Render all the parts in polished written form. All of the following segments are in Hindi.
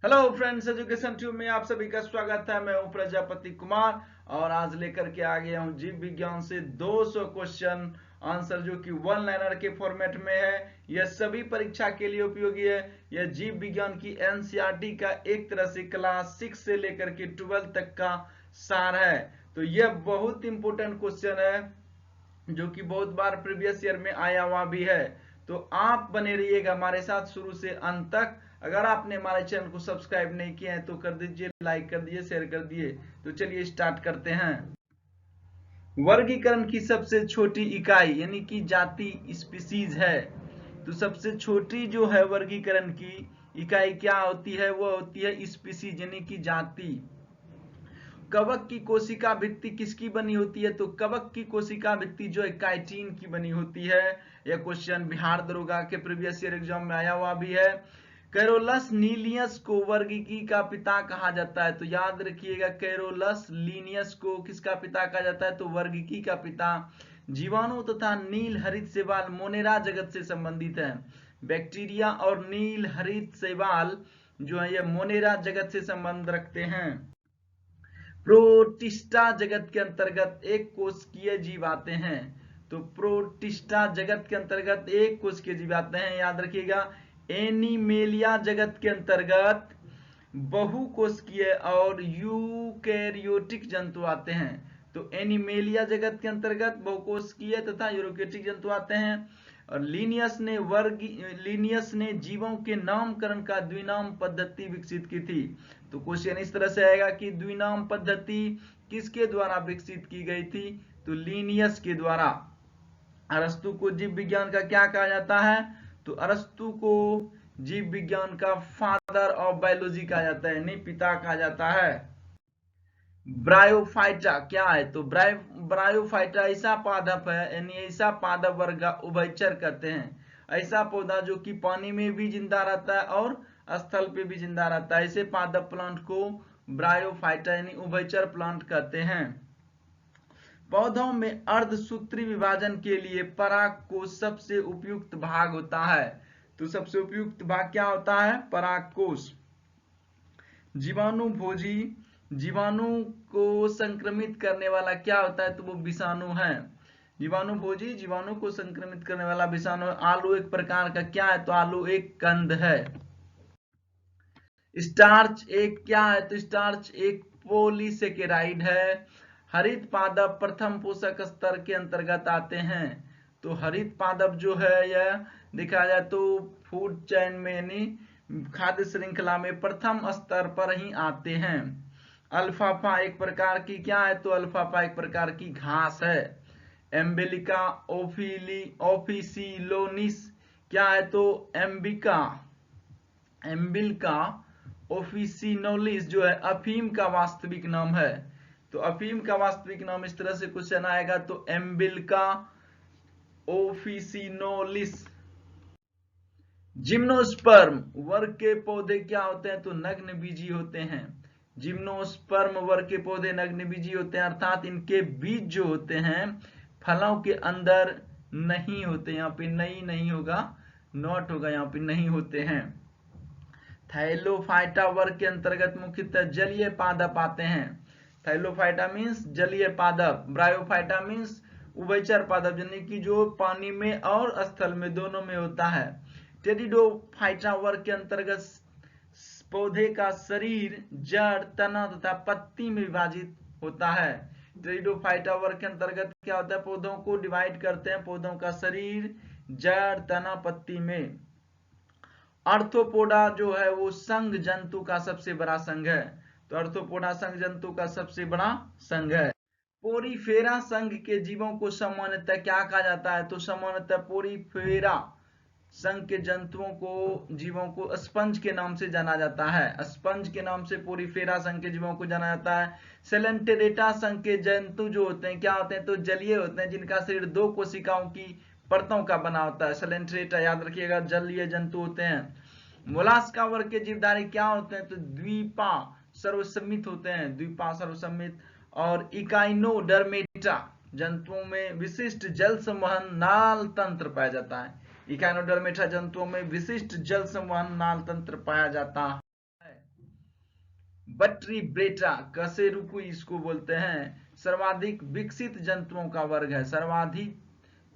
हेलो फ्रेंड्स, एजुकेशन ट्यूब में आप सभी का स्वागत है। मैं हूं प्रजापति कुमार और आज लेकर के आ गया हूं जीव विज्ञान से 200 क्वेश्चन आंसर जो कि वन लाइनर के फॉर्मेट में है। यह सभी परीक्षा के लिए उपयोगी है। यह जीव विज्ञान की एनसीईआरटी का एक तरह से क्लास 6 से लेकर के 12 तक का सार है। तो यह बहुत इंपॉर्टेंट क्वेश्चन है जो कि बहुत बार प्रीवियस ईयर में आया हुआ भी है। तो आप बने रहिएगा हमारे साथ शुरू से अंत तक। अगर आपने हमारे चैनल को सब्सक्राइब नहीं किया है तो कर दीजिए, लाइक कर दीजिए, शेयर कर दिए। तो चलिए स्टार्ट करते हैं। वर्गीकरण की सबसे छोटी इकाई यानी कि जाति स्पीसीज है। तो सबसे छोटी जो है वर्गीकरण की इकाई क्या होती है, वो होती है स्पीसीज यानी कि जाति। कवक की कोशिका भित्ति किसकी बनी होती है, तो कवक की कोशिका भित्ति जो है काइटिन की बनी होती है। यह क्वेश्चन बिहार दरोगा के प्रीवियस ईयर एग्जाम में आया हुआ भी है। कैरोलस लीनियस को वर्गीकी का पिता कहा जाता है। तो याद रखिएगा, कैरोलस लीनियस को किसका पिता कहा जाता है, तो वर्गीकी का पिता। जीवाणु तथा नील हरित शैवाल मोनेरा जगत से संबंधित है। बैक्टीरिया और नील हरित शैवाल जो है यह मोनेरा जगत से संबंध रखते हैं। प्रोटिस्टा जगत के अंतर्गत एक कोशिकीय जीव आते हैं। तो प्रोटिस्टा जगत के अंतर्गत एक कोशिकीय जीव आते हैं, याद रखिएगा। एनिमेलिया जगत के अंतर्गत बहुकोशिकीय और यूकैरियोटिक जंतु आते हैं। तो एनिमेलिया जगत के अंतर्गत बहुकोशिकीय तथा यूकैरियोटिक जंतु आते हैं। और लीनियस ने जीवों के नामकरण का द्विनाम पद्धति विकसित की थी। तो क्वेश्चन इस तरह से आएगा कि द्विनाम पद्धति किसके द्वारा विकसित की गई थी, तो लीनियस के द्वारा। अरस्तु को जीव विज्ञान का क्या कहा जाता है, तो अरस्तु को जीव विज्ञान का फादर ऑफ बायोलॉजी कहा जाता है, यानी पिता कहा जाता है। ब्रायोफाइटा क्या है, तो ब्रायोफाइटा ऐसा पादप है, यानी ऐसा पादप वर्ग उभयचर कहते हैं। ऐसा पौधा जो कि पानी में भी जिंदा रहता है और स्थल पे भी जिंदा रहता है। ऐसे पादप प्लांट को ब्रायोफाइटा यानी उभयचर प्लांट कहते हैं। पौधों में अर्धसूत्री विभाजन के लिए परागकोश सबसे उपयुक्त भाग होता है। तो सबसे उपयुक्त भाग क्या होता है, परागकोश। जीवाणु भोजी जीवाणु को संक्रमित करने वाला क्या होता है, तो वो विषाणु है। जीवाणु भोजी जीवाणु को संक्रमित करने वाला विषाणु। आलू एक प्रकार का क्या है, तो आलू एक कंद है। स्टार्च एक क्या है, तो स्टार्च एक पॉलीसेकेराइड है। हरित पादप प्रथम पोषक स्तर के अंतर्गत आते हैं। तो हरित पादप जो है यह देखा जाए तो फूड चेन में यानी खाद्य श्रृंखला में प्रथम स्तर पर ही आते हैं। अल्फाफा एक प्रकार की क्या है, तो अल्फाफा एक प्रकार की घास है। एम्बेलिका ओफिसिलोनिस क्या है, तो एम्बिल्का ओफिसिनोलिस जो है अफीम का वास्तविक नाम है। तो अफीम का वास्तविक नाम इस तरह से क्वेश्चन आएगा, तो एम्बिल्का ओफिसिनोलिस। जिम्नोस्पर्म वर्ग के पौधे क्या होते हैं, तो नग्न बीजी होते हैं। जिम्नोस्पर्म वर्ग के पौधे नग्न बीजी होते हैं, अर्थात इनके बीज जो होते हैं फलों के अंदर नहीं होते। यहाँ पे नहीं होगा, नॉट होगा, यहाँ पे नहीं होते हैं। थैलोफाइटा वर्ग के अंतर्गत मुख्यतः जलीय पादप आते हैं। थैलोफाइटा मीन्स जलीय पादप, ब्रायोफाइटा मीन्स उभयचर पादप यानी कि जो पानी में और स्थल में दोनों में होता है। टेरिडोफाइटा वर्ग के अंतर्गत पौधे का शरीर जड़, तना तथा पत्ती में विभाजित होता है। टेरिडोफाइटा वर्ग के अंतर्गत क्या होता है, पौधों को डिवाइड करते हैं, पौधों का शरीर जड़, तना, पत्ती में। आर्थ्रोपोडा जो है वो संघ जंतु का सबसे बड़ा संघ है। तो आर्थ्रोपोडा संघ जंतु का सबसे बड़ा संघ है। पोरीफेरा संघ के जीवों को सामान्यतः क्या कहा जाता है, तो सामान्यतः पोरीफेरा संघ के जंतुओं को जीवों को स्पंज के नाम से जाना जाता है। स्पंज के नाम से पोरीफेरा संघ के जीवों को जाना जाता है। सेलेंटेरेटा संघ के जंतु जो होते हैं क्या होते हैं, तो जलीय होते हैं, जिनका शरीर दो कोशिकाओं की परतों का बना होता है। सेलेंटेरेटा याद रखिएगा, जलीय जंतु होते हैं। मोलास्का वर्ग के जीवधारी क्या होते हैं, तो द्वीपा सर्वसम्मित होते हैं, द्वीपा सर्वसम्मित। और इकाइनोडर्मेटा जंतुओं में विशिष्ट जल संवहन नाल तंत्र पाया जाता है। इकाइनोडर्मेटा जंतुओं में विशिष्ट जल संवहन नाल तंत्र पाया जाता है। वर्टिब्रेटा कशेरुकी इसको बोलते हैं, सर्वाधिक विकसित जंतुओं का वर्ग है, सर्वाधिक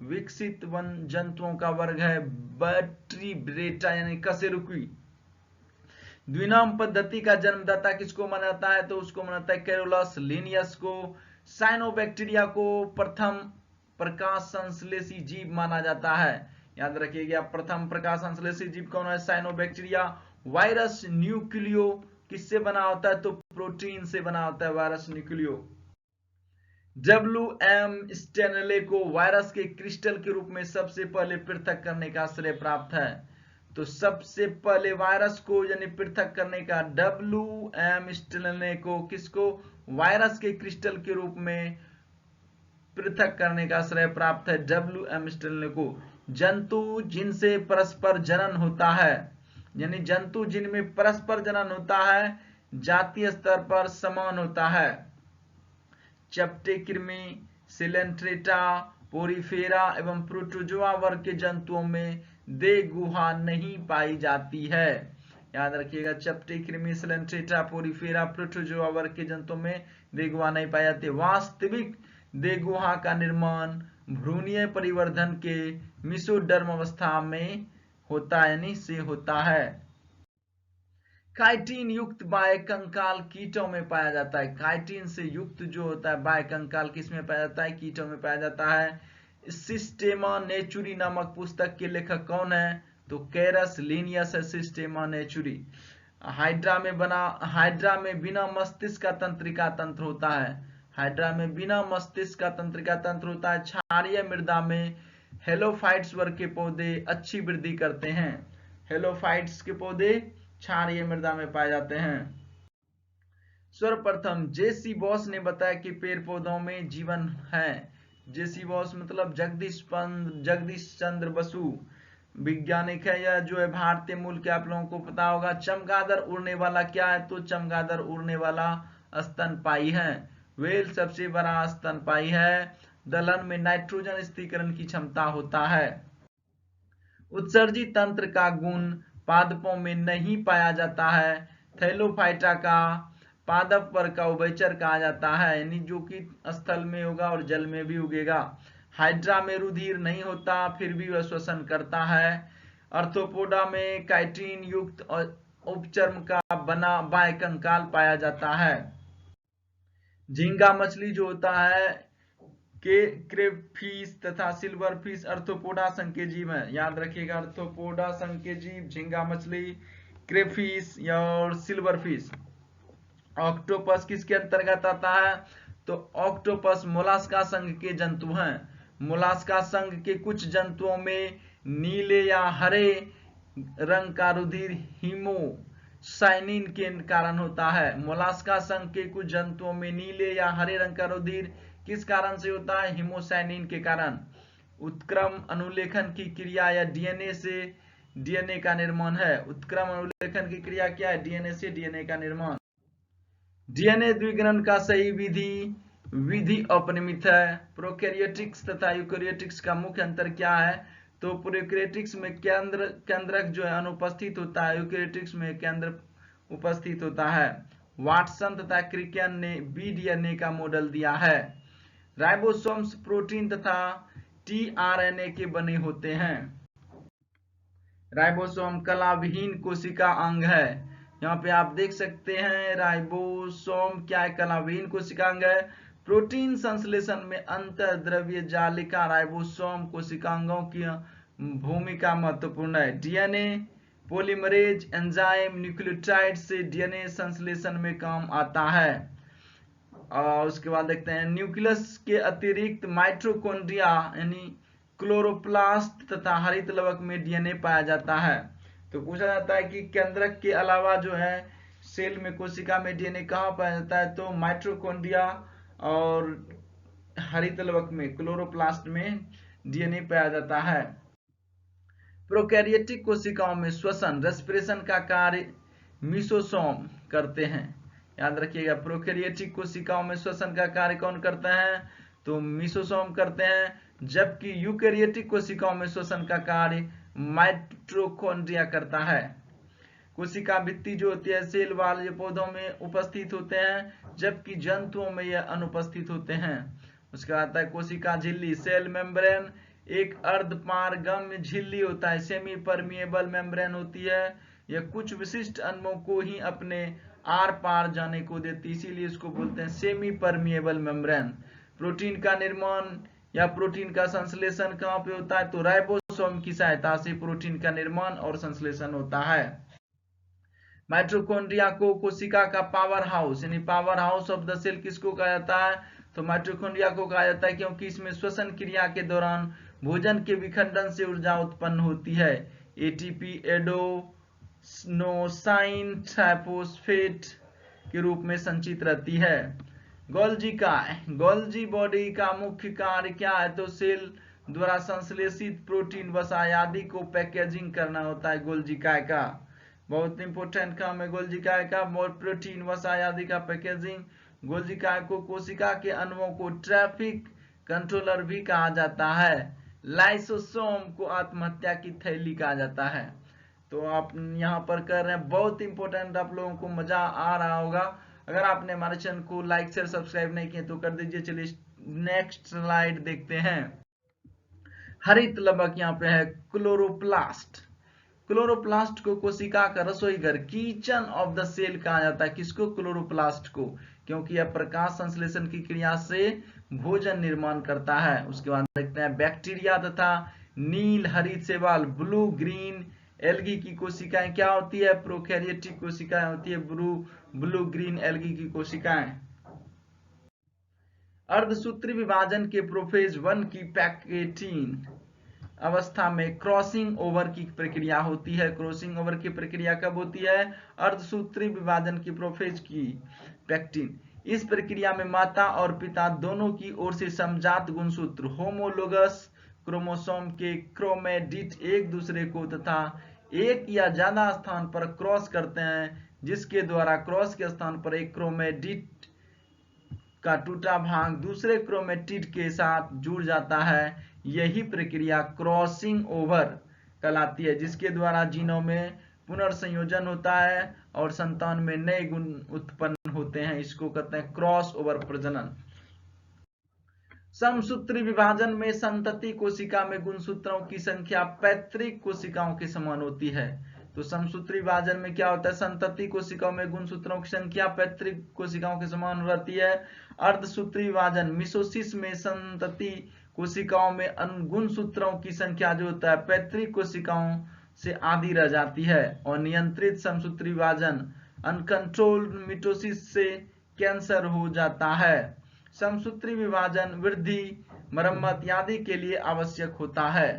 विकसित जंतुओं का वर्ग है वर्टिब्रेटा यानी कशेरुकी। द्विनाम पद्धति का जन्मदाता किसको माना जाता है, तो उसको माना जाता है कैरोलस लिनियस को। साइनोबैक्टीरिया को प्रथम प्रकाश संश्लेषी जीव माना जाता है, याद रखिएगा प्रथम प्रकाश संश्लेषी जीव कौन है, साइनोबैक्टीरिया। वायरस न्यूक्लियो किससे बना होता है, तो प्रोटीन से बना होता है वायरस न्यूक्लियो। WM स्टेनले को वायरस के क्रिस्टल के रूप में सबसे पहले पृथक करने का श्रेय प्राप्त है, तो सबसे पहले वायरस को यानी पृथक करने का WM स्टेनले को, किसको, वायरस के क्रिस्टल के रूप में पृथक करने का श्रेय प्राप्त है WM स्टेनले को। जंतु जिनसे परस्पर जनन होता है, यानी जंतु जिनमें परस्पर जनन होता है जातीय स्तर पर समान होता है, चपटे कृमि, सिलेंट्रेटा, पोरीफेरा एवं प्रोटोजोआ वर्ग के जंतुओं में देहगुहा नहीं पाई जाती है, याद रखिएगा चपटे कृमि, सिलेंट्रेटा, पोरीफेरा, प्रोटोजोआ वर्ग के जंतुओं में देहगुहा नहीं पाई जाती। वास्तविक देहगुहा का निर्माण भ्रूणीय परिवर्धन के मेसोडर्म अवस्था में होता है, यानी से होता है। काइटिन युक्त बाह्यकंकाल कीटों में पाया जाता है, काइटिन से युक्त जो होता है बाह्यकंकाल किसमें पाया जाता है, कीटों में पाया जाता है। सिस्टेमा नेचुरी नामक पुस्तक के लेखक कौन है, तो कैरस लिनियस है सिस्टेमा नेचुरी। हाइड्रा में बिना मस्तिष्क का तंत्रिका तंत्र होता है, हाइड्रा में बिना मस्तिष्क का तंत्रिका तंत्र होता है। क्षारीय मृदा में हेलोफाइट्स वर्ग के पौधे अच्छी वृद्धि करते हैं, हेलोफाइट्स के पौधे क्षारीय मृदा में पाए जाते हैं। सर्वप्रथम जेसी बॉस ने बताया कि पेड़ पौधों में जीवन है, जेसी बॉस मतलब जगदीश चंद्र बसु वैज्ञानिक है, या जो है भारतीय मूल के, आप लोगों को पता होगा। चमगादड़ उड़ने वाला क्या है, तो चमगादड़ उड़ने वाला स्तनपायी है। व्हेल सबसे बड़ा स्तनपायी है। दलहन में नाइट्रोजन स्थिरीकरण की क्षमता होता है। उत्सर्जी तंत्र का गुण पादपों में नहीं पाया जाता है। थैलोफाइटा का पादप वर्ग का उभयचर कहा जाता है, यानी जो कि स्थल में होगा और जल में भी उगेगा। हाइड्रा में रुधिर नहीं होता फिर भी वह श्वसन करता है। अर्थोपोडा में काइटिन युक्त उपचर्म का बना बाह्यकंकाल पाया जाता है। झींगा मछली जो होता है के क्रेफिश तथा सिल्वर फिश अर्थोपोडा संघ के जीव है, याद रखिएगा अर्थोपोडा संघ के जीव झींगा मछली, क्रेफिश और सिल्वर फिश। ऑक्टोपस किसके अंतर्गत आता है, तो ऑक्टोपस मोलास्का संघ के जंतु हैं। मोलास्का संघ के कुछ जंतुओं में नीले या हरे रंग का रुधिर हीमोसाइनिन के कारण होता है। मोलास्का संघ के कुछ जंतुओं में नीले या हरे रंग का रुधिर किस कारण से होता है, हीमोसाइनिन के कारण। उत्क्रम अनुलेखन की क्रिया या डीएनए से डीएनए का निर्माण है। उत्क्रम अनुलेखन की क्रिया क्या है, डीएनए से डीएनए का निर्माण। डीएनए द्विगुणन का सही विधि अपरिमित है। प्रोकैरियोटिक्स तथा यूकैरियोटिक्स का मुख्य अंतर क्या है, तो प्रोकैरियोटिक्स में केंद्रक जो है अनुपस्थित होता है, यूकैरियोटिक्स में केंद्र उपस्थित होता है। वाटसन तथा क्रिकन ने बीडीएनए का मॉडल दिया है। राइबोसोम्स प्रोटीन तथा टीआरएनए के बने होते हैं। राइबोसोम कलाविहीन कोशिका अंग है, यहाँ पे आप देख सकते हैं राइबोसोम क्या है, कलाविहीन कोशिका अंग है। प्रोटीन संश्लेषण में अंतर्द्रव्य जालिका राइबोसोम कोशिकांगों की भूमिका महत्वपूर्ण है। डीएनए पॉलीमरेज एंजाइम न्यूक्लियोटाइड से डीएनए संश्लेषण में काम आता है। और उसके बाद देखते हैं न्यूक्लियस के अतिरिक्त माइटोकॉन्ड्रिया यानी क्लोरोप्लास्ट तथा हरित लवक में डीएनए पाया जाता है। तो पूछा जाता है कि केंद्रक के अलावा जो है सेल में कोशिका में डीएनए कहाँ पाया जाता है, तो माइटोकॉन्ड्रिया और हरित लवक में क्लोरोप्लास्ट में डीएनए पाया जाता है। प्रोकैरियोटिक कोशिकाओं में श्वसन रेस्पिरेशन का कार्य मीसोसोम करते हैं, याद रखिएगा। प्रोकैरियोटिक कोशिकाओं में श्वसन का कार्य कौन करते हैं, तो मीसोसोम करते हैं, जबकि यूकैरियोटिक कोशिकाओं में श्वसन का कार्य माइटोकॉन्ड्रिया करता है। कोशिका भित्ति जो होती है सेल वाल ये पौधों में उपस्थित होते हैं, जबकि जंतुओं में यह अनुपस्थित होते हैं। उसके बाद आता है कोशिका झिल्ली। सेल मेम्ब्रेन एक अर्धपारगम्य झिल्ली होता है, सेमी परमिएबल मेम्ब्रेन होती है। यह कुछ विशिष्ट अणुओं को ही अपने आर पार जाने को देती, इसीलिए इसको बोलते हैं सेमी परमिएबल मेम्ब्रेन। प्रोटीन का निर्माण या प्रोटीन का संश्लेषण कहाँ पे होता है? तो राइबोसोम की सहायता से प्रोटीन का निर्माण और संश्लेषण होता है। माइटोकॉन्ड्रिया को कोशिका का पावर हाउस यानी powerhouse of the cell किसको कहा जाता है? तो माइटोकॉन्ड्रिया को कहा जाता है क्योंकि इसमें श्वसन क्रिया के दौरान भोजन के विखंडन से ऊर्जा उत्पन्न होती है। एटीपी एडेनोसाइन ट्राइफॉस्फेट के रूप में संचित रहती है। गोल्जी बॉडी का मुख्य कार्य क्या है? तो सेल द्वारा संश्लेषित प्रोटीन वसा आदि को पैकेजिंग करना होता है। गोल्जी का बहुत इंपोर्टेंट काम है गोल्जी का प्रोटीन वसा आदि का पैकेजिंग। गोल्जी को कोशिका के अणुओं को ट्रैफिक कंट्रोलर भी कहा जाता है। लाइसोसोम को आत्महत्या की थैली कहा जाता है। तो आप यहाँ पर कर रहे हैं, बहुत इंपॉर्टेंट, आप लोगों को मजा आ रहा होगा। अगर आपने हमारे चैनल को लाइक शेयर सब्सक्राइब नहीं किए तो कर दीजिए। चलिए नेक्स्ट स्लाइड देखते हैं। हरित लबक यहाँ पे है क्लोरोप्लास्ट। क्लोरोप्लास्ट को कोशिका का रसोई घर किचन ऑफ द सेल कहा जाता है। किसको? क्लोरोप्लास्ट को, क्योंकि यह प्रकाश संश्लेषण की क्रिया से भोजन निर्माण करता है। उसके बाद देखते हैं बैक्टीरिया तथा नील हरित शैवाल ब्लू ग्रीन एल्गी की कोशिकाएं क्या होती है? प्रोकैरियोटिक कोशिकाएं होती है ब्लू ग्रीन एल्गी की कोशिकाएं। अर्धसूत्री विभाजन के प्रोफेज 1 की पैकेटीन अवस्था में क्रॉसिंग ओवर की प्रक्रिया होती है। क्रॉसिंग ओवर की प्रक्रिया कब होती है? अर्धसूत्री विभाजन की प्रोफेज की पैक्टिन। इस प्रक्रिया में माता और पिता दोनों की ओर से समजात गुणसूत्र होमोलोगस क्रोमोसोम के क्रोमेटिड एक दूसरे को तथा एक या ज्यादा स्थान पर क्रॉस करते हैं, जिसके द्वारा क्रॉस के स्थान पर एक क्रोमेटिड का टूटा भाग दूसरे क्रोमेटिड के साथ जुड़ जाता है। यही प्रक्रिया क्रॉसिंग ओवर कहलाती है, जिसके द्वारा जीनों में पुनर्संयोजन होता है और संतान में नए गुण उत्पन्न होते हैं। इसको कहते हैं क्रॉस ओवर प्रजनन। समसूत्री विभाजन में संतति कोशिका में गुणसूत्रों की संख्या पैतृक कोशिकाओं के समान होती है। तो समसूत्री विभाजन में क्या होता है? संतति कोशिकाओं में गुणसूत्रों की संख्या पैतृक कोशिकाओं के समान रहती है। अर्धसूत्री विभाजन मिसोसिस में संतति कोशिकाओं में गुणसूत्रों की संख्या जो होता है पैतृक कोशिकाओं से आधी रह जाती है। और नियंत्रित समसूत्री विभाजन अनकंट्रोल्ड मिटोसिस से कैंसर हो जाता है। समसूत्री विभाजन वृद्धि मरम्मत आदि के लिए आवश्यक होता है।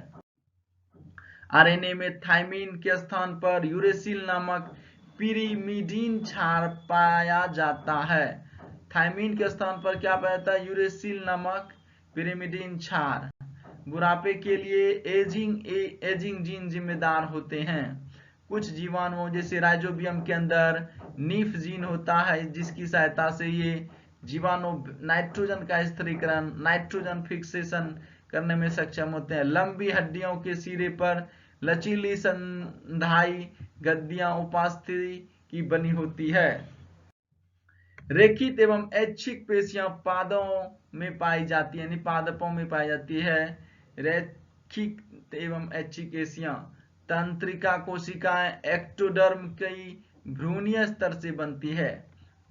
आरएनए में थाइमिन के स्थान पर यूरेसिल नामक पिरिमिडीन क्षार पाया जाता है। थाइमिन के स्थान पर क्या पाया जाता है? यूरेसिल नामक पिरिमिडीन क्षार। बुढ़ापे के लिए एजिंग जीन जिम्मेदार होते हैं। कुछ जीवाणुओं जैसे राइजोबियम के अंदर नीफ जीन होता है, जिसकी सहायता से ये जीवाणु नाइट्रोजन का स्थिरीकरण नाइट्रोजन फिक्सेशन करने में सक्षम होते हैं। लंबी हड्डियों के सिरे पर लचीली संधाई गद्दियां उपास्थि की बनी होती है। रेखित एवं ऐच्छिक पेशियां पादों में पाई जाती है, यानी पादपों में पाई जाती है। रेखित एवं ऐच्छिक पेशियां तंत्रिका कोशिकाएं एक्टोडर्म की भ्रूणीय स्तर से बनती है।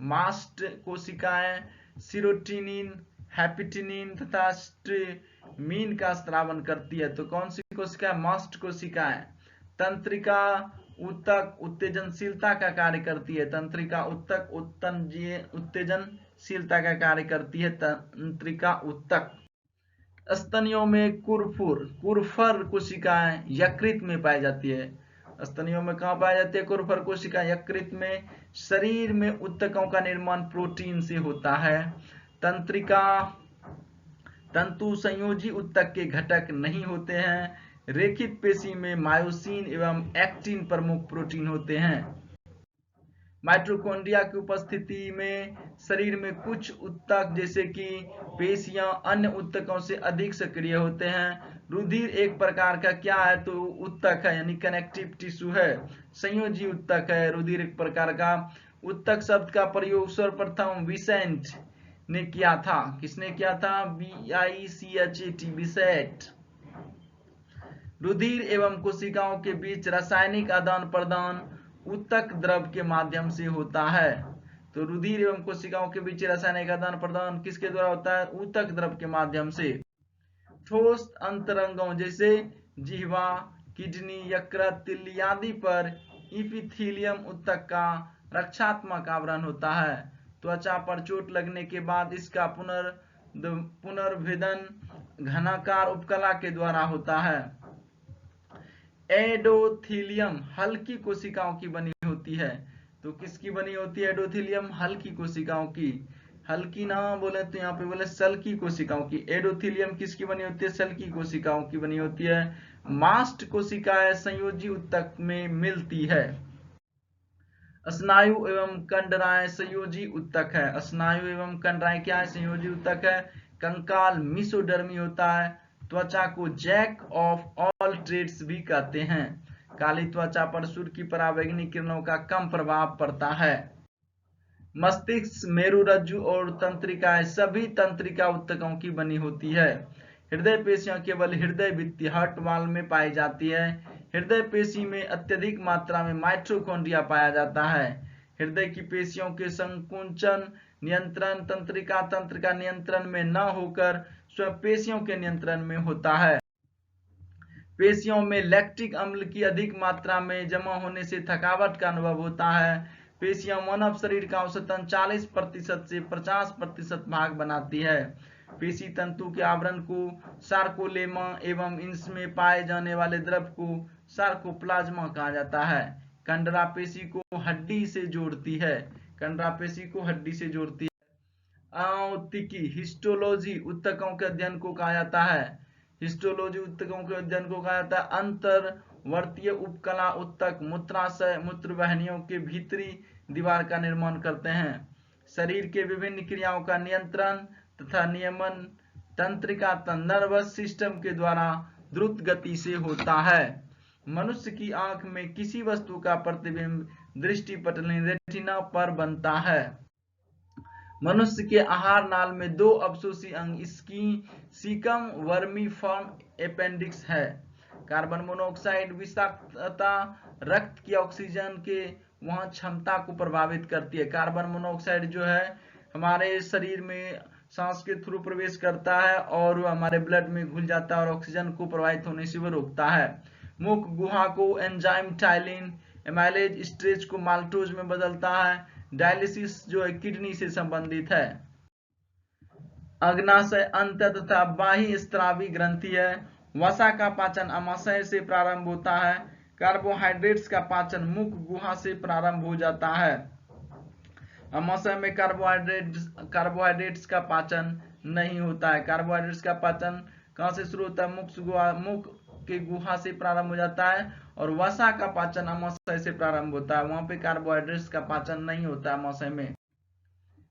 मास्ट कोशिकाएं सीरोटिनिन हैपिटिनिन तथा स्ट्रीमीन का स्रावन करती है। तो कौन सी कोशिका? मास्ट कोशिकाएं तंत्रिका उत्तक उत्तेजनशीलता का कार्य करती है। तंत्रिका उत्तक उत्तेजनशीलता का कार्य करती है। तंत्रिका उत्तक। स्तनियों में कुरफर कोशिकाएं यकृत में पाई जाती है। स्तनियों में कहां पाई जाती है? कुरफर कोशिका यकृत में। शरीर में उत्तकों का निर्माण प्रोटीन से होता है। तंत्रिका तंतु संयोजी उत्तक के घटक नहीं होते हैं। रेखित पेशी में मायोसिन एवं एक्टिन प्रमुख प्रोटीन होते हैं। माइटोकॉन्ड्रिया की उपस्थिति में शरीर में कुछ ऊतक जैसे कि पेशियां अन्य ऊतकों से अधिक सक्रिय होते हैं। रुधिर एक प्रकार का क्या है, तो ऊतक है, यानी कनेक्टिव टिश्यू है, संयोजी ऊतक है रुधिर एक प्रकार का। ऊतक शब्द का प्रयोग सर्वप्रथम विसेंट ने किया था। किसने किया था? VICHET, विसेंट। रुधिर एवं कोशिकाओं के बीच रासायनिक आदान प्रदान ऊतक द्रव के माध्यम से होता है। तो रुधिर एवं कोशिकाओं के बीच रासायनिक आदान प्रदान किसके द्वारा होता है? ऊतक द्रव के माध्यम से। ठोस अंतरंगों जैसे जिह्वा, किडनी, यकृत, तिल्ली आदि पर इपिथीलियम ऊतक का रक्षात्मक आवरण होता है। त्वचा पर चोट लगने के बाद इसका पुनर्भेदन घनाकार उपकला के द्वारा होता है। एंडोथेलियम हल्की कोशिकाओं की बनी होती है। तो किसकी बनी होती है एंडोथेलियम? हल्की कोशिकाओं की। हल्की ना बोले तो यहाँ पे बोले सल्की कोशिकाओं की। एंडोथेलियम किसकी बनी होती है? सल्की कोशिकाओं की बनी होती है। मास्ट कोशिकाएं संयोजी ऊतक में मिलती है। स्नायु एवं कंडराएं संयोजी ऊतक है। स्नायु एवं कंडराएं क्या है? संयोजी ऊतक है। कंकाल मेसोडर्मी होता है। त्वचा को जैक ऑफ ऑल ट्रेड्स भी कहते हैं। काली त्वचा पर सूर्य की पराबैंगनी किरणों का कम प्रभाव पड़ता है। मस्तिष्क, मेरुरज्जु और तंत्रिकाएं सभी तंत्रिका ऊतकों की बनी होती है। हृदय पेशियां केवल हृदय भित्ति हार्ट वाल में पाई जाती है। हृदय पेशी में अत्यधिक मात्रा में माइटोकॉन्ड्रिया पाया जाता है। हृदय की पेशियों के संकुचन नियंत्रण तंत्रिका तंत्र का नियंत्रण में न होकर स्वयं पेशियों के नियंत्रण में होता है। पेशियों में लैक्टिक अम्ल की अधिक मात्रा में जमा होने से थकावट का अनुभव होता है। पेशियां मानव शरीर का औसतन 40% से 50% भाग बनाती है। पेशी तंतु के आवरण को सार्कोलेमा एवं इसमें पाए जाने वाले द्रव को सार्कोप्लाज्मा कहा जाता है। कंडरा पेशी को हड्डी से जोड़ती है। कंडरा पेशी को हड्डी से जोड़ती है। औतिकी हिस्टोलॉजी ऊतकों के अध्ययन को कहा जाता है। हिस्टोलॉजी ऊतकों के अध्ययन को कहा जाता है। अंतर्वर्तीय उपकला ऊतक मूत्राशय मूत्रवाहिनियों के भीतरी दीवार का निर्माण करते हैं। शरीर के विभिन्न क्रियाओं का नियंत्रण तथा नियमन तंत्रिका नर्वस सिस्टम के द्वारा द्रुत गति से होता है। मनुष्य की आंख में किसी वस्तु का प्रतिबिंब दृष्टिपटल रेटिना पर बनता है। मनुष्य के आहार नाल में 2 अवशोषी अंग इसकी सीकम वर्मीफॉर्म अपेंडिक्स है। कार्बन मोनोऑक्साइड विषाक्तता रक्त की ऑक्सीजन के वहां क्षमता को प्रभावित करती है। कार्बन मोनोऑक्साइड जो है हमारे शरीर में सांस के थ्रू प्रवेश करता है और वो हमारे ब्लड में घुल जाता है और ऑक्सीजन को प्रभावित होने से वो रोकता है। मुख गुहा को एंजाइम टाइलिन एमाइलेज स्ट्रेच को माल्टोज में बदलता है। डायलिसिस जो है किडनी से संबंधित है। अग्नाशय अंत तथा बाह्य स्त्रावी ग्रंथि है। वसा का पाचन अमाशय से प्रारंभ होता है। कार्बोहाइड्रेट्स का पाचन मुख गुहा से प्रारंभ हो जाता है। अमाशय में कार्बोहाइड्रेट्स का पाचन नहीं होता है। कार्बोहाइड्रेट्स का पाचन कहां से शुरू होता है? मुख के गुहा से प्रारंभ हो जाता है और वसा का पाचन अमाशय से प्रारंभ होता है। वहां पे कार्बोहाइड्रेट्स का पाचन नहीं होता है अमाशय में।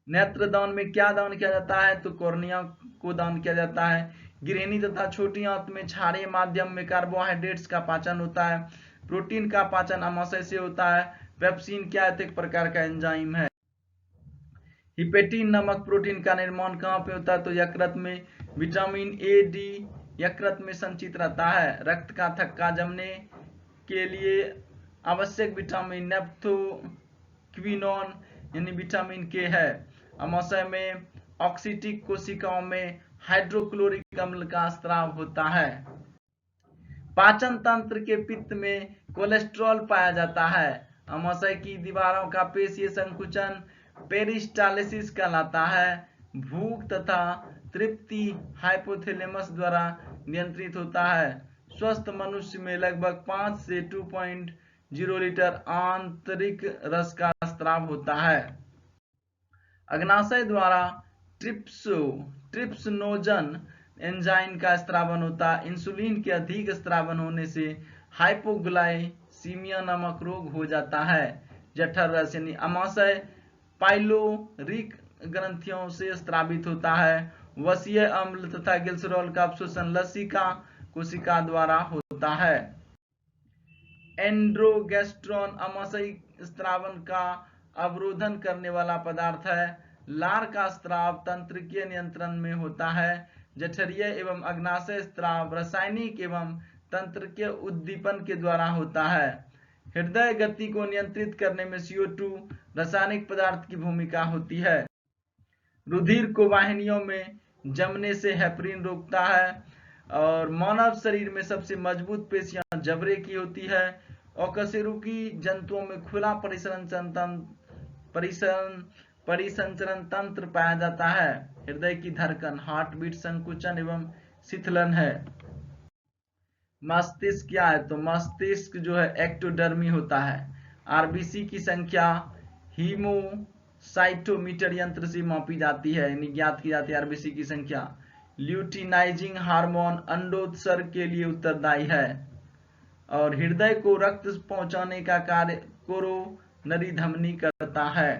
नेत्र दान में क्या दान किया जाता है? तो कॉर्निया को दान किया जाता है। गृहिणी तथा छोटी आंत में क्षारीय माध्यम में कार्बोहाइड्रेट्स का पाचन होता है। प्रोटीन का पाचन अमाशय से होता है। पेप्सिन क्या है? एक प्रकार का एंजाइम है। हिपेटिन नामक प्रोटीन का निर्माण कहां पे होता है? तो यकृत में। विटामिन ए डी यकृत में संचित रहता है। रक्त का थक्का जमने के लिए आवश्यक विटामिन नेफ्थोक्विनोन यानी विटामिन के है। अमाशय में ऑक्सीटिक कोशिकाओं में हाइड्रोक्लोरिक अम्ल का स्राव होता है। पाचन तंत्र के पित्त में कोलेस्ट्रॉल पाया जाता है। अमाशय की दीवारों का पेशीय संकुचन पेरिस्टालिसिस कहलाता है। भूख तथा तृप्ति हाइपोथैलेमस द्वारा नियंत्रित होता है। स्वस्थ मनुष्य में लगभग 5 से 2.0 लीटर आंतरिक रस का स्राव होता है। अग्नाशय द्वारा ट्रिप्सनोजन एंजाइम का स्रावन होता है। इंसुलिन के अधिक स्रावन होने से हाइपोग्लाइसीमिया नामक रोग हो जाता है। जठर रस यानी अमाशय पाइलोरिक ग्रंथियों से स्रावित होता है। वसीय अम्ल तथा ग्लिसरॉल का अवशोषण लसिका कोशिका द्वारा होता है। एंड्रोगेस्ट्रॉन अमाशयी स्त्रावन का अवरोधन करने वाला पदार्थ है। लार का स्त्राव तंत्रिकीय नियंत्रण में होता है। जठरीय एवं अग्नाशय स्त्राव रासायनिक एवं तंत्रिकीय उद्दीपन के द्वारा होता है। हृदय गति को नियंत्रित करने में CO2 रासायनिक पदार्थ की भूमिका होती है। रुधिर को वाहिनियों में जमने से हेपरिन रोकता है। और मानव शरीर में सबसे मजबूत पेशियां जबड़े की होती है। अकशेरुकी जंतुओं में खुला परिसंचरण तंत्र पाया जाता है। हृदय की धड़कन हार्ट बीट संकुचन एवं शिथिलन है। मस्तिष्क क्या है? तो मस्तिष्क जो है एक्टोडर्मी होता है। आरबीसी की संख्या हीमोसाइटोमीटर यंत्र से मापी जाती है, यानी ज्ञात की जाती है आरबीसी की संख्या। ल्यूटिनाइजिंग हार्मोन अंडोत्सर्ग के लिए उत्तरदायी है। और हृदय को रक्त पहुंचाने का कार्य कोरोनरी धमनी करता है।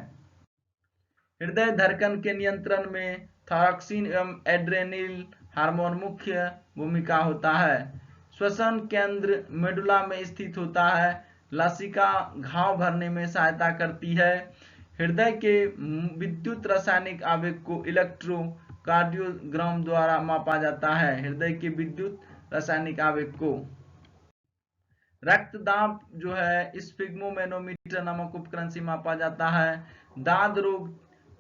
हृदय धड़कन के नियंत्रण में थायरॉक्सिन एवं एड्रेनल हार्मोन मुख्य भूमिका होता है। श्वसन केंद्र मेडुला में स्थित होता है। लसिका घाव भरने में सहायता करती है। हृदय के विद्युत रासायनिक आवेग को इलेक्ट्रोकार्डियोग्राम द्वारा मापा जाता है। हृदय के विद्युत रासायनिक आवेग को। रक्तदाब जो है स्फिग्मोमेनोमीटर नामक उपकरण से मापा जाता है। दाद रोग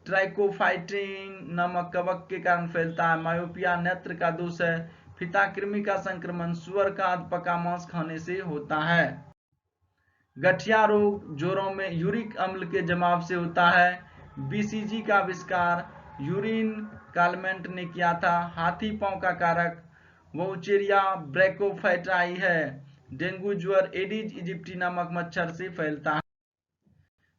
ट्राइकोफाइटिन नामक कवक के कारण फैलता है। मायोपिया नेत्र का दोष है। फीता कृमि का संक्रमण सुअर का अधपका मांस खाने से होता है। गठिया रोग जोड़ों में यूरिक अम्ल के जमाव से होता है। बीसीजी का आविष्कार यूरिन कालमेंट ने किया था। हाथी पांव का कारक वोचेरिया ब्रैकोफाइटाई है। डेंगू ज्वर एडिज इजिप्टी नामक मच्छर से फैलता है।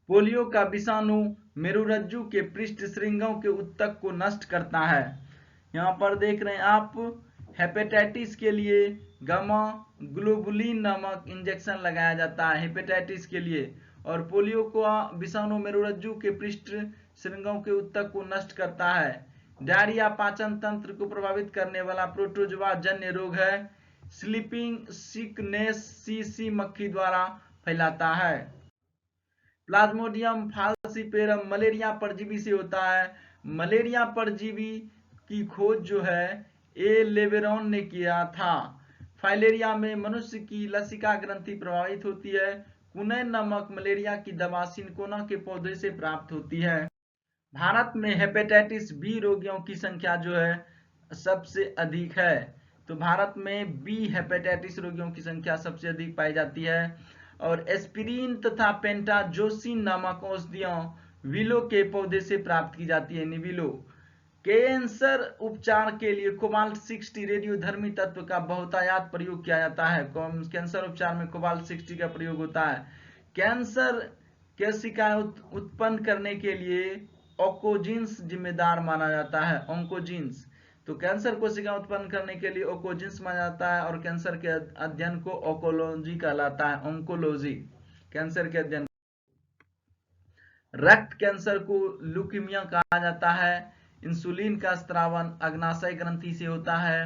पोलियो का विषाणु मेरुरज्जु के पृष्ठ श्रृंगों के उत्तक को नष्ट करता है। यहाँ पर देख रहे हैं आप, हेपेटाइटिस के लिए गामा ग्लोबुलिन नामक इंजेक्शन लगाया जाता है हेपेटाइटिस के लिए। और पोलियो को विषाणु मेरुरज्जु के पृष्ठ श्रृंगों के उत्तक को नष्ट करता है। डायरिया पाचन तंत्र को प्रभावित करने वाला प्रोटोजोआ जन्य रोग है। स्लीपिंग सिकनेस सीसी मक्खी द्वारा फैलाता है। प्लाज्मोडियम फाल्सिपेरम मलेरिया परजीवी से होता है। मलेरिया परजीवी की खोज जो है ए लेवेरॉन ने किया था। फाइलेरिया में मनुष्य की लसिका ग्रंथि प्रभावित होती है। कुनैन नामक मलेरिया की दवा सिनकोना के पौधे से प्राप्त होती है। भारत में हेपेटाइटिस बी रोगियों की संख्या जो है सबसे अधिक है। तो भारत में बी हेपेटाइटिस रोगियों की संख्या सबसे अधिक पाई जाती है। और एस्पिरिन तथा पेंटाजोसिन नामक औषधियां विलो के पौधे से प्राप्त की जाती है। निविलो कैंसर उपचार के लिए कोबाल्ट 60 रेडियोधर्मी तत्व का बहुतायत प्रयोग किया जाता है। कैंसर उपचार में कोबाल्ट 60 का प्रयोग होता है। कैंसर कोशिकाएं उत्पन्न करने के लिए ओकोजिन्स जिम्मेदार माना जाता है। ओंकोजिन्स, तो कैंसर कोशिका उत्पन्न करने के लिए ओकोजिन्स माना जाता है। और कैंसर के अध्ययन को ओंकोलॉजी कहलाता है। ओंकोलॉजी कैंसर के अध्ययन। रक्त कैंसर को ल्यूकीमिया कहा जाता है। इंसुलिन का स्त्रावन अग्नाशय ग्रंथि से होता है।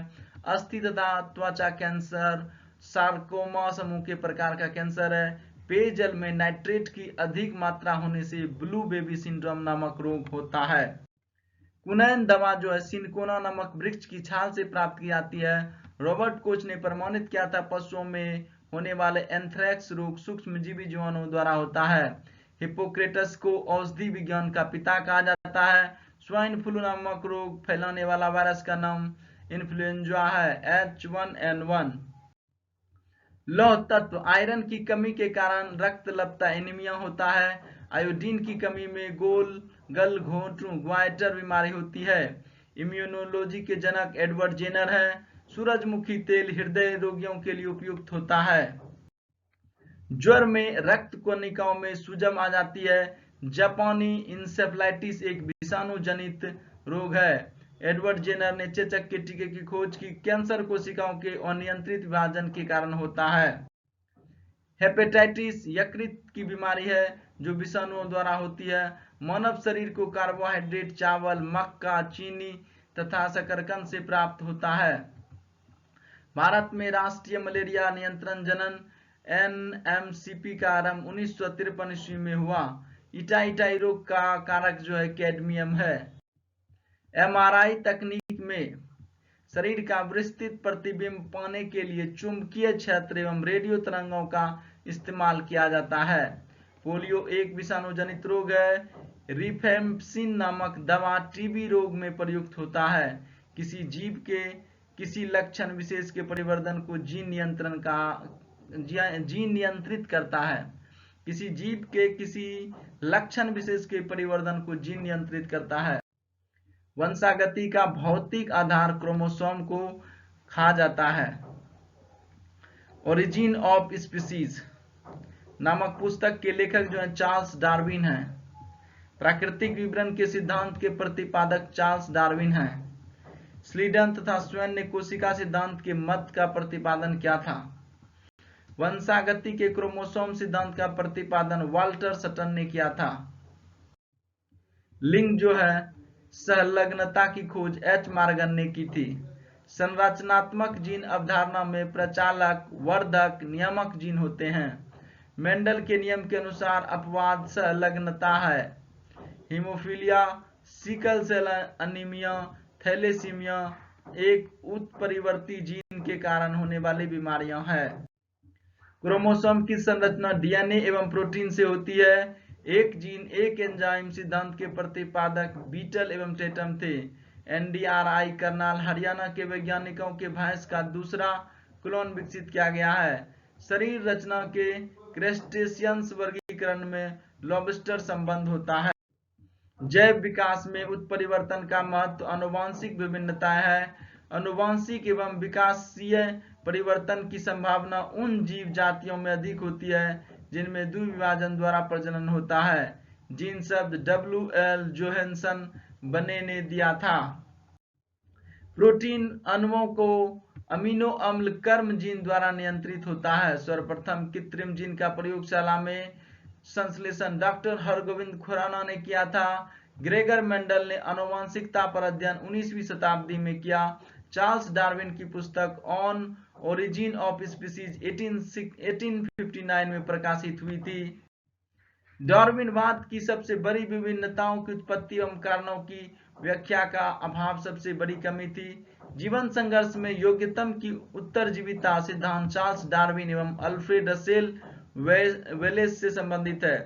अस्थि तथा त्वचा कैंसर सार्कोमा समूह के प्रकार का कैंसर है। पेयजल में नाइट्रेट की अधिक मात्रा होने से ब्लू बेबी सिंड्रोम नामक रोग होता है। कुनैन दवा जो है सिनकोना नामक वृक्ष की छाल से प्राप्त की जाती है। रॉबर्ट कोच ने प्रमाणित किया था पशुओं में होने वाले एंथ्रेक्स रोग सूक्ष्मजीवी जीवाणु द्वारा होता है। हिप्पोक्रेटस को औषधि विज्ञान का पिता कहा जाता है। स्वाइन फ्लू नामक रोग फैलाने वाला वायरस का नाम इन्फ्लुएंजा है, H1N1। लौह तत्व आयरन की कमी के कारण रक्तलपता एनीमिया होता है। आयोडीन की कमी में गलघोंटू ग्वाइटर बीमारी होती है। इम्यूनोलॉजी के जनक एडवर्ड जेनर है। सूरजमुखी तेल हृदय रोगियों के लिए उपयुक्त होता है। ज्वर में रक्त कणिकाओं में सूजन आ जाती है। जापानी इंसेफ्लाइटिस एक विषाणु जनित रोग है। एडवर्ड जेनर ने चेचक के टीके की खोज की। कैंसर कोशिकाओं के अनियंत्रित विभाजन के कारण होता है। हेपेटाइटिस यकृत की बीमारी है। जो विषाणुओं द्वारा होती है। मानव शरीर को कार्बोहाइड्रेट चावल, मक्का, चीनी तथा शकरकंद से प्राप्त होता है। भारत में राष्ट्रीय मलेरिया नियंत्रण जनन NMCP का आरंभ 1953 ईस्वी में हुआ। इटाई रोग का कारक जो है कैडमियम है। MRI तकनीक में शरीर का विस्तृत प्रतिबिंब पाने के लिए चुंबकीय क्षेत्र एवं रेडियो तरंगों का इस्तेमाल किया जाता है। पोलियो एक विषाणु जनित रोग है। रिफेम्पसिन नामक दवा टीबी रोग में प्रयुक्त होता है। किसी जीव के किसी लक्षण विशेष के परिवर्तन को जीन नियंत्रित करता है। किसी जीव के किसी लक्षण विशेष के परिवर्तन को जीन नियंत्रित करता है। वंशागति का भौतिक आधार क्रोमोसोम को कहा जाता है। ओरिजिन ऑफ स्पीसीज नामक पुस्तक के लेखक जो है चार्ल्स डार्विन हैं। प्राकृतिक विवरण के सिद्धांत के प्रतिपादक चार्ल्स डार्विन हैं। स्लीडन तथा स्वेन ने कोशिका सिद्धांत के मत का प्रतिपादन किया था। वंशागति के क्रोमोसोम सिद्धांत का प्रतिपादन वाल्टर सटन ने किया था। लिंग जो है संलग्नता की खोज H मॉर्गन ने की थी। संरचनात्मक जीन अवधारणा में प्रचालक, वर्धक, नियामक जीन होते हैं। मेंडल के नियम के अनुसार अपवाद संलग्नता है। Haemophilia, sickle cell anaemia, thalassaemia एक उत्परिवर्ती जीन के कारण होने वाली बीमारियां हैं। क्रोमोसोम की संरचना DNA एवं प्रोटीन से होती है। एक जीन एक एंजाइम सिद्धांत के प्रतिपादक बीटल एवं टेटम थे। NDRI करनाल हरियाणा के वैज्ञानिकों के भैंस का दूसरा क्लोन विकसित किया गया है। शरीर रचना के क्रेस्टेशियंस वर्गीकरण में लॉबस्टर संबंध होता है। जैव विकास में उत्परिवर्तन का महत्व आनुवंशिक विभिन्नताएं है। आनुवंशिक एवं विकासीय परिवर्तन की संभावना उन जीव जातियों में अधिक होती है जिनमें द्विविभाजन द्वारा प्रजनन होता है। जीन शब्द WL जोहानसन बने ने दिया था। प्रोटीन अणुओं को अमीनो अम्ल कर्म जीन द्वारा नियंत्रित होता है। सर्वप्रथम कृत्रिम जीन का प्रयोगशाला में संश्लेषण डॉक्टर हरगोविंद खुराना ने किया था। ग्रेगर मेंडल ने आनुवंशिकता पर अध्ययन 19वीं शताब्दी में किया। चार्ल्स डार्विन की पुस्तक ऑन ओरिजिन ऑफ स्पीसीज 1859 में प्रकाशित हुई थी। डार्विनवाद की सबसे बड़ी विभिन्नताओं की उत्पत्ति एवं कारणों की व्याख्या का अभाव सबसे बड़ी कमी थी। जीवन संघर्ष में योग्यतम की उत्तरजीविता सिद्धांत चार्ल्स डार्विन एवं अल्फ्रेड रसेल वेलेस से संबंधित है।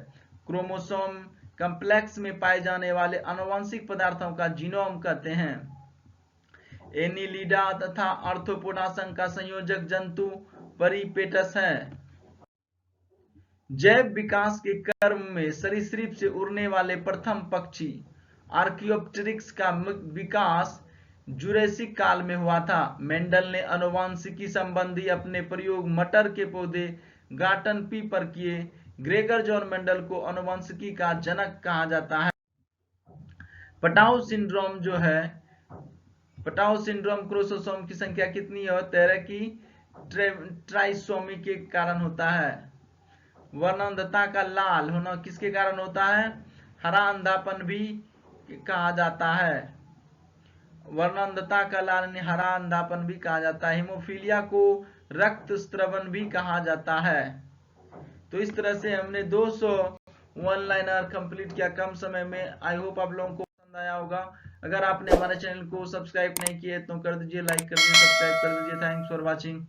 क्रोमोसोम कॉम्प्लेक्स में पाए जाने वाले आनुवंशिक पदार्थों का जीनोम कहते हैं। एनिलिडा तथा आर्थ्रोपोडा संघ का संयोजक जंतु परिपेटस है। जैव विकास के क्रम में सरीसृप से उड़ने वाले प्रथम पक्षी आर्कियोप्टेरिक्स का विकास जुरेसिक काल में हुआ था। मेंडल ने आनुवंशिकी संबंधी अपने प्रयोग मटर के पौधे गार्टन पी पर किए। ग्रेगर जॉन मेंडल को आनुवंशिकी का जनक कहा जाता है। पटाउ सिंड्रोम जो है, पटाउ सिंड्रोम क्रोमोसोम की संख्या कितनी है 13 की ट्राइसोमी के कारण होता है। वर्णांधता का लाल होना किसके कारण होता है? हरा अंधापन भी कहा जाता है। वर्णांधता का लाल हरा अंधापन भी कहा जाता है। हीमोफीलिया को रक्त स्त्रवन भी कहा जाता है। तो इस तरह से हमने 200 वन लाइनर कंप्लीट किया कम समय में। आई होप आप लोगों को पसंद आया होगा। अगर आपने हमारे चैनल को सब्सक्राइब नहीं किए तो कर दीजिए, लाइक कर दीजिए, सब्सक्राइब कर दीजिए। Thanks for watching.